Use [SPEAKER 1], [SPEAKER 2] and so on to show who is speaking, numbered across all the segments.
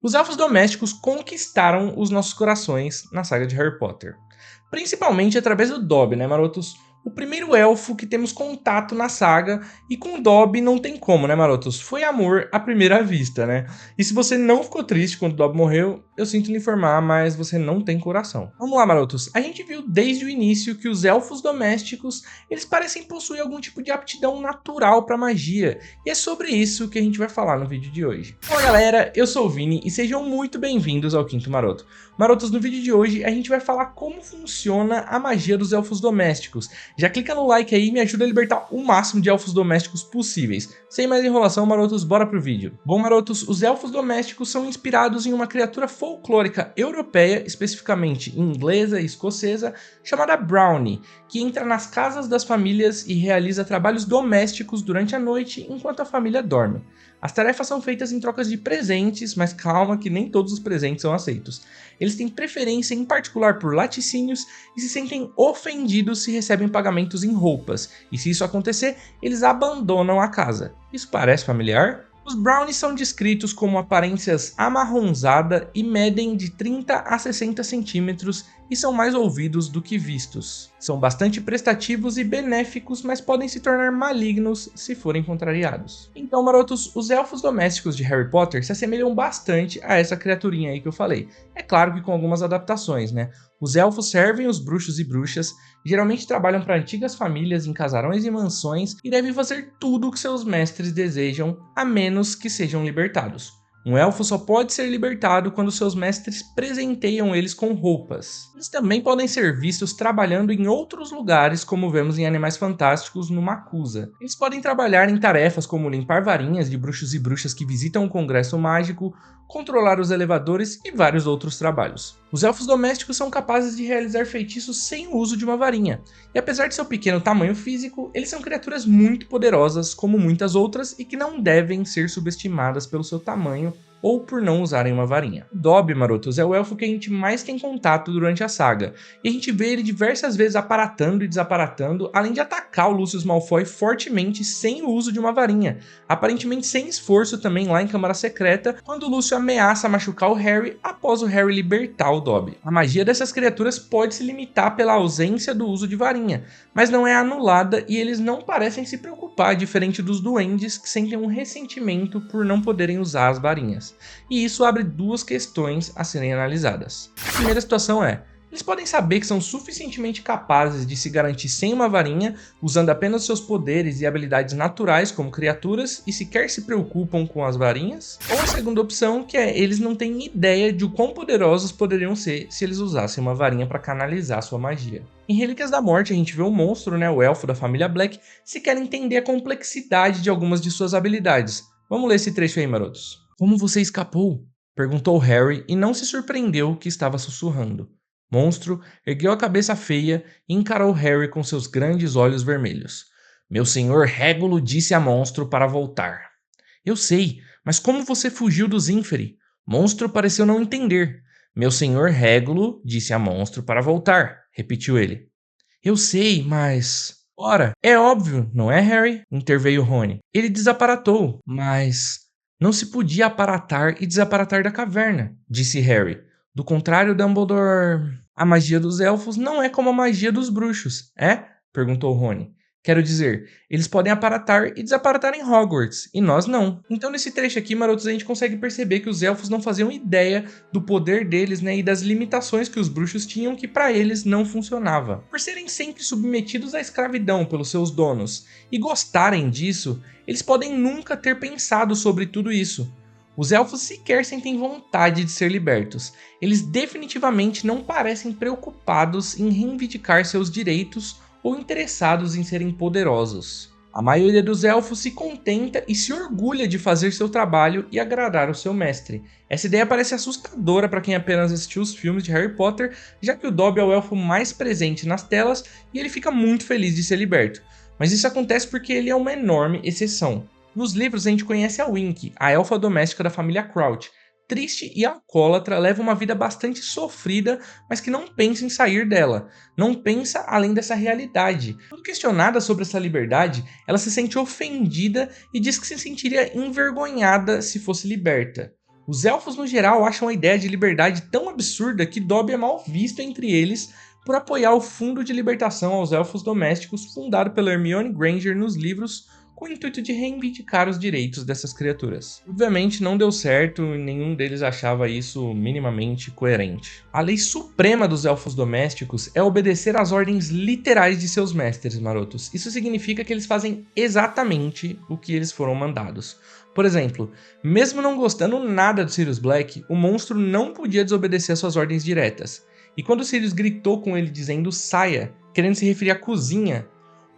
[SPEAKER 1] Os elfos domésticos conquistaram os nossos corações na saga de Harry Potter. Principalmente através do Dobby, né, marotos? O primeiro elfo que temos contato na saga, e com o Dobby não tem como, né, marotos? Foi amor à primeira vista, né? E se você não ficou triste quando o Dobby morreu, eu sinto lhe informar, mas você não tem coração. Vamos lá, marotos. A gente viu desde o início que os elfos domésticos, eles parecem possuir algum tipo de aptidão natural para magia, e é sobre isso que a gente vai falar no vídeo de hoje. Olá, galera, eu sou o Vini e sejam muito bem-vindos ao Quinto Maroto. Marotos, no vídeo de hoje a gente vai falar como funciona a magia dos elfos domésticos. Já clica no like aí e me ajuda a libertar o máximo de elfos domésticos possíveis. Sem mais enrolação, marotos, bora pro vídeo. Bom, marotos, os elfos domésticos são inspirados em uma criatura folclórica europeia, especificamente inglesa e escocesa, chamada Brownie, que entra nas casas das famílias e realiza trabalhos domésticos durante a noite enquanto a família dorme. As tarefas são feitas em trocas de presentes, mas calma que nem todos os presentes são aceitos. Eles têm preferência em particular por laticínios e se sentem ofendidos se recebem pagamentos em roupas, e se isso acontecer, eles abandonam a casa. Isso parece familiar? Os brownies são descritos como aparências amarronzada e medem de 30 a 60 centímetros e são mais ouvidos do que vistos. São bastante prestativos e benéficos, mas podem se tornar malignos se forem contrariados. Então, marotos, os elfos domésticos de Harry Potter se assemelham bastante a essa criaturinha aí que eu falei. É claro que com algumas adaptações, né? Os elfos servem os bruxos e bruxas, geralmente trabalham para antigas famílias em casarões e mansões e devem fazer tudo o que seus mestres desejam, a menos que sejam libertados. Um elfo só pode ser libertado quando seus mestres presenteiam eles com roupas. Eles também podem ser vistos trabalhando em outros lugares, como vemos em Animais Fantásticos no Macusa. Eles podem trabalhar em tarefas como limpar varinhas de bruxos e bruxas que visitam o Congresso Mágico, controlar os elevadores e vários outros trabalhos. Os elfos domésticos são capazes de realizar feitiços sem o uso de uma varinha, e apesar de seu pequeno tamanho físico, eles são criaturas muito poderosas, como muitas outras, e que não devem ser subestimadas pelo seu tamanho ou por não usarem uma varinha. Dobby, marotos, é o elfo que a gente mais tem contato durante a saga, e a gente vê ele diversas vezes aparatando e desaparatando, além de atacar o Lucius Malfoy fortemente sem o uso de uma varinha, aparentemente sem esforço também lá em Câmara Secreta, quando o Lúcio ameaça machucar o Harry após o Harry libertar o Dobby. A magia dessas criaturas pode se limitar pela ausência do uso de varinha, mas não é anulada e eles não parecem se preocupar, diferente dos duendes que sentem um ressentimento por não poderem usar as varinhas. E isso abre duas questões a serem analisadas. A primeira situação é: eles podem saber que são suficientemente capazes de se garantir sem uma varinha, usando apenas seus poderes e habilidades naturais como criaturas e sequer se preocupam com as varinhas? Ou a segunda opção, que é: eles não têm ideia de o quão poderosos poderiam ser se eles usassem uma varinha para canalizar sua magia. Em Relíquias da Morte a gente vê o monstro, né, o elfo da família Black, se quer entender a complexidade de algumas de suas habilidades. Vamos ler esse trecho aí, marotos. Como você escapou? Perguntou Harry e não se surpreendeu que estava sussurrando. Monstro ergueu a cabeça feia e encarou Harry com seus grandes olhos vermelhos. Meu senhor Régulo disse a Monstro para voltar. Eu sei, mas como você fugiu dos Inferi? Monstro pareceu não entender. Meu senhor Régulo disse a Monstro para voltar, repetiu ele. Eu sei, mas... Ora, é óbvio, não é, Harry? Interveio Rony. Ele desaparatou, mas... Não se podia aparatar e desaparatar da caverna, disse Harry. Do contrário, Dumbledore... A magia dos elfos não é como a magia dos bruxos, é? Perguntou Rony. Quero dizer, eles podem aparatar e desaparatar em Hogwarts, e nós não. Então nesse trecho aqui, marotos, a gente consegue perceber que os elfos não faziam ideia do poder deles, né, e das limitações que os bruxos tinham que para eles não funcionava. Por serem sempre submetidos à escravidão pelos seus donos e gostarem disso, eles podem nunca ter pensado sobre tudo isso. Os elfos sequer sentem vontade de ser libertos. Eles definitivamente não parecem preocupados em reivindicar seus direitos ou interessados em serem poderosos. A maioria dos elfos se contenta e se orgulha de fazer seu trabalho e agradar o seu mestre. Essa ideia parece assustadora para quem apenas assistiu os filmes de Harry Potter, já que o Dobby é o elfo mais presente nas telas e ele fica muito feliz de ser liberto. Mas isso acontece porque ele é uma enorme exceção. Nos livros a gente conhece a Winky, a elfa doméstica da família Crouch. Triste e alcoólatra, leva uma vida bastante sofrida, mas que não pensa em sair dela. Não pensa além dessa realidade. Quando questionada sobre essa liberdade, ela se sente ofendida e diz que se sentiria envergonhada se fosse liberta. Os elfos no geral acham a ideia de liberdade tão absurda que Dobby é mal visto entre eles por apoiar o Fundo de Libertação aos Elfos Domésticos fundado pela Hermione Granger nos livros com o intuito de reivindicar os direitos dessas criaturas. Obviamente não deu certo e nenhum deles achava isso minimamente coerente. A lei suprema dos elfos domésticos é obedecer às ordens literais de seus mestres, marotos. Isso significa que eles fazem exatamente o que eles foram mandados. Por exemplo, mesmo não gostando nada do Sirius Black, o monstro não podia desobedecer às suas ordens diretas. E quando Sirius gritou com ele dizendo saia, querendo se referir à cozinha,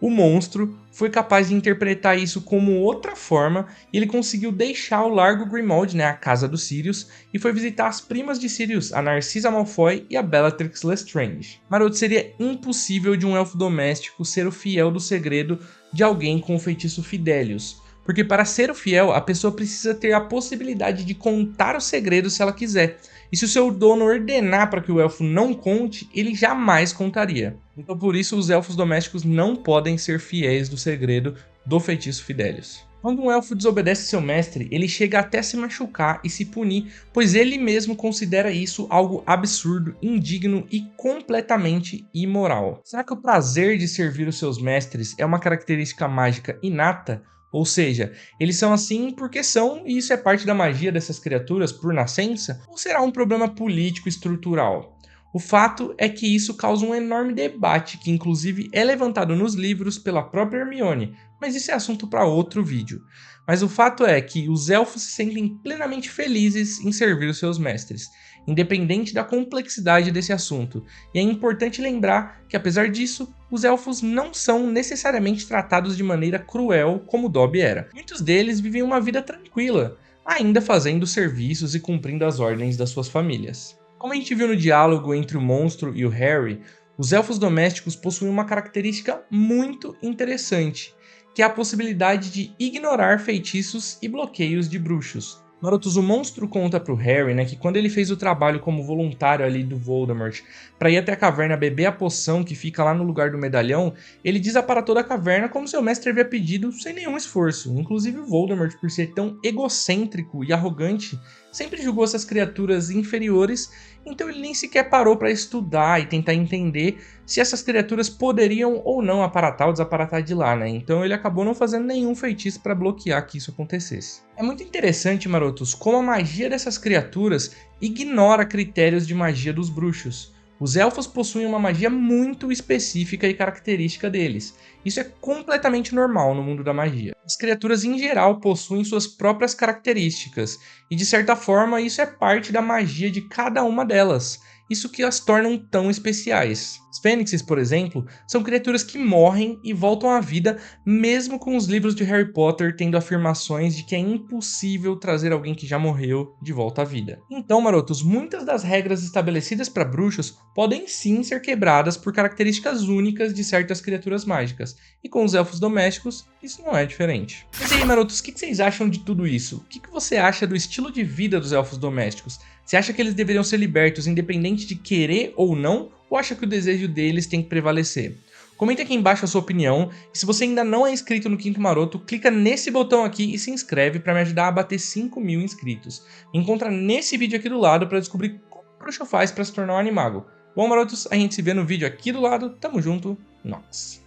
[SPEAKER 1] o monstro foi capaz de interpretar isso como outra forma e ele conseguiu deixar o Largo Grimmauld, a casa do Sirius, e foi visitar as primas de Sirius, a Narcissa Malfoy e a Bellatrix Lestrange. Maroto, seria impossível de um elfo doméstico ser o fiel do segredo de alguém com o feitiço Fidelius, porque para ser o fiel, a pessoa precisa ter a possibilidade de contar o segredo se ela quiser. E se o seu dono ordenar para que o elfo não conte, ele jamais contaria. Então por isso os elfos domésticos não podem ser fiéis do segredo do feitiço Fidelius. Quando um elfo desobedece seu mestre, ele chega até se machucar e se punir, pois ele mesmo considera isso algo absurdo, indigno e completamente imoral. Será que o prazer de servir os seus mestres é uma característica mágica inata? Ou seja, eles são assim porque são e isso é parte da magia dessas criaturas por nascença? Ou será um problema político estrutural? O fato é que isso causa um enorme debate que inclusive é levantado nos livros pela própria Hermione, mas isso é assunto para outro vídeo. Mas o fato é que os elfos se sentem plenamente felizes em servir os seus mestres, independente da complexidade desse assunto, e é importante lembrar que apesar disso, os elfos não são necessariamente tratados de maneira cruel como Dobby era. Muitos deles vivem uma vida tranquila, ainda fazendo serviços e cumprindo as ordens das suas famílias. Como a gente viu no diálogo entre o monstro e o Harry, os elfos domésticos possuem uma característica muito interessante, que é a possibilidade de ignorar feitiços e bloqueios de bruxos. Marotos, o monstro conta pro Harry, que quando ele fez o trabalho como voluntário ali do Voldemort para ir até a caverna beber a poção que fica lá no lugar do medalhão, ele desaparatou da caverna como seu mestre havia pedido sem nenhum esforço. Inclusive o Voldemort, por ser tão egocêntrico e arrogante, sempre julgou essas criaturas inferiores, então ele nem sequer parou para estudar e tentar entender se essas criaturas poderiam ou não aparatar ou desaparatar de lá, Então ele acabou não fazendo nenhum feitiço para bloquear que isso acontecesse. É muito interessante, marotos, como a magia dessas criaturas ignora critérios de magia dos bruxos. Os elfos possuem uma magia muito específica e característica deles. Isso é completamente normal no mundo da magia. As criaturas em geral possuem suas próprias características, e de certa forma isso é parte da magia de cada uma delas. Isso que as tornam tão especiais. Os fênixes, por exemplo, são criaturas que morrem e voltam à vida mesmo com os livros de Harry Potter tendo afirmações de que é impossível trazer alguém que já morreu de volta à vida. Então, marotos, muitas das regras estabelecidas para bruxos podem sim ser quebradas por características únicas de certas criaturas mágicas, e com os elfos domésticos isso não é diferente. Mas e aí, marotos, o que vocês acham de tudo isso? O que você acha do estilo de vida dos elfos domésticos? Você acha que eles deveriam ser libertos independente de querer ou não? Ou acha que o desejo deles tem que prevalecer? Comenta aqui embaixo a sua opinião, e se você ainda não é inscrito no Quinto Maroto, clica nesse botão aqui e se inscreve para me ajudar a bater 5.000 inscritos. Me encontra nesse vídeo aqui do lado para descobrir como o bruxo faz para se tornar um animago. Bom, marotos, a gente se vê no vídeo aqui do lado, tamo junto, Nox!